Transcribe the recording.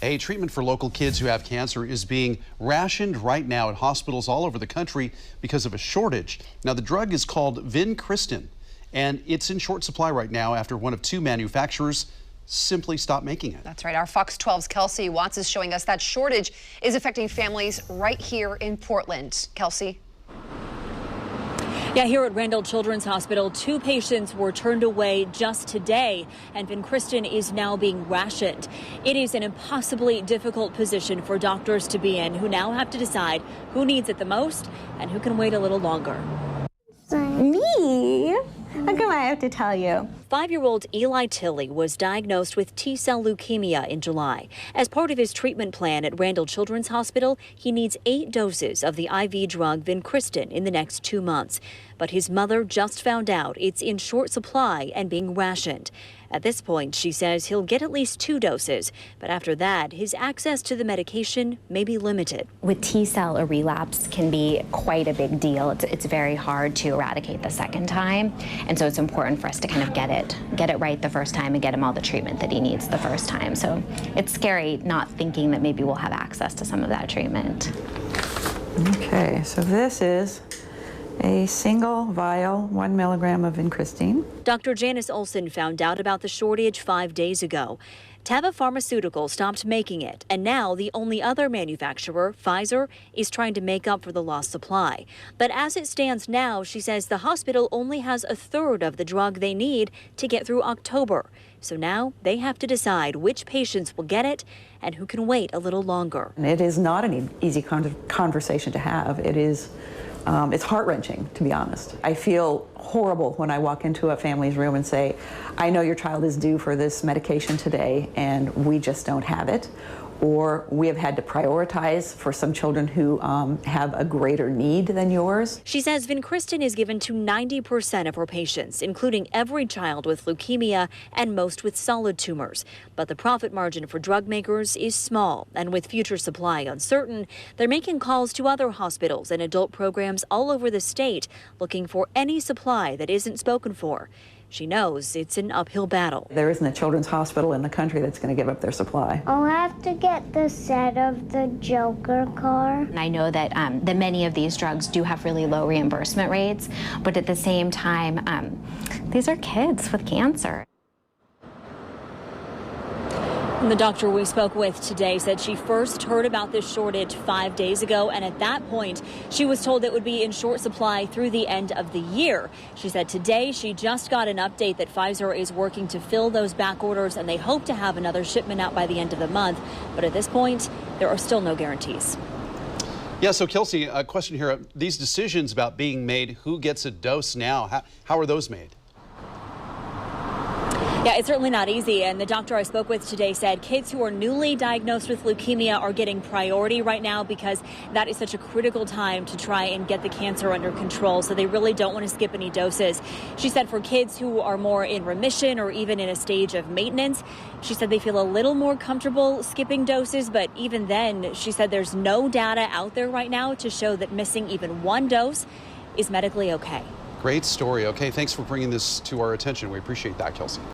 A treatment for local kids who have cancer is being rationed right now at hospitals all over the country because of a shortage. Now, the drug is called Vincristine, and it's in short supply right now after one of two manufacturers simply stopped making it. That's right. Our Fox 12's Kelsey Watts is showing us that shortage is affecting families right here in Portland. Kelsey. Yeah, here at Randall Children's Hospital, 2 patients were turned away just today, and Vincristine is now being rationed. It is an impossibly difficult position for doctors to be in, who now have to decide who needs it the most and who can wait a little longer. Me? How come I have to tell you? 5-year-old Eli Tilley was diagnosed with T-cell leukemia in July. As part of his treatment plan at Randall Children's Hospital, he needs 8 doses of the IV drug Vincristine in the next 2 months. But his mother just found out it's in short supply and being rationed. At this point, she says he'll get at least 2 doses, but after that, his access to the medication may be limited. With T-cell, a relapse can be quite a big deal. It's very hard to eradicate the second time, and so it's important for us to kind of get it right the first time and get him all the treatment that he needs the first time. So it's scary not thinking that maybe we'll have access to some of that treatment. Okay, so this is a single vial, 1 milligram of Vincristine. Dr. Janice Olson found out about the shortage 5 days ago. Teva Pharmaceuticals stopped making it, and now the only other manufacturer, Pfizer, is trying to make up for the lost supply. But as it stands now, she says the hospital only has 1/3 of the drug they need to get through October. So now they have to decide which patients will get it and who can wait a little longer. And it is not an easy conversation to have. It is it's heart-wrenching, to be honest. I feel horrible when I walk into a family's room and say, I know your child is due for this medication today and we just don't have it. Or we have had to prioritize for some children who have a greater need than yours. She says Vincristine is given to 90% of her patients, including every child with leukemia and most with solid tumors. But the profit margin for drug makers is small, and with future supply uncertain, they're making calls to other hospitals and adult programs all over the state looking for any supply that isn't spoken for. She knows it's an uphill battle. There isn't a children's hospital in the country that's going to give up their supply. I'll have to get the set of the Joker car. And I know that many of these drugs do have really low reimbursement rates, but at the same time, these are kids with cancer. The doctor we spoke with today said she first heard about this shortage 5 days ago, and at that point, she was told it would be in short supply through the end of the year. She said today she just got an update that Pfizer is working to fill those back orders, and they hope to have another shipment out by the end of the month. But at this point, there are still no guarantees. Yeah, so Kelsey, a question here. These decisions about being made, who gets a dose now, how are those made? Yeah, it's certainly not easy, and the doctor I spoke with today said kids who are newly diagnosed with leukemia are getting priority right now because that is such a critical time to try and get the cancer under control, so they really don't want to skip any doses. She said for kids who are more in remission or even in a stage of maintenance, she said they feel a little more comfortable skipping doses, but even then, she said there's no data out there right now to show that missing even 1 dose is medically okay. Great story. Okay, thanks for bringing this to our attention. We appreciate that, Kelsey.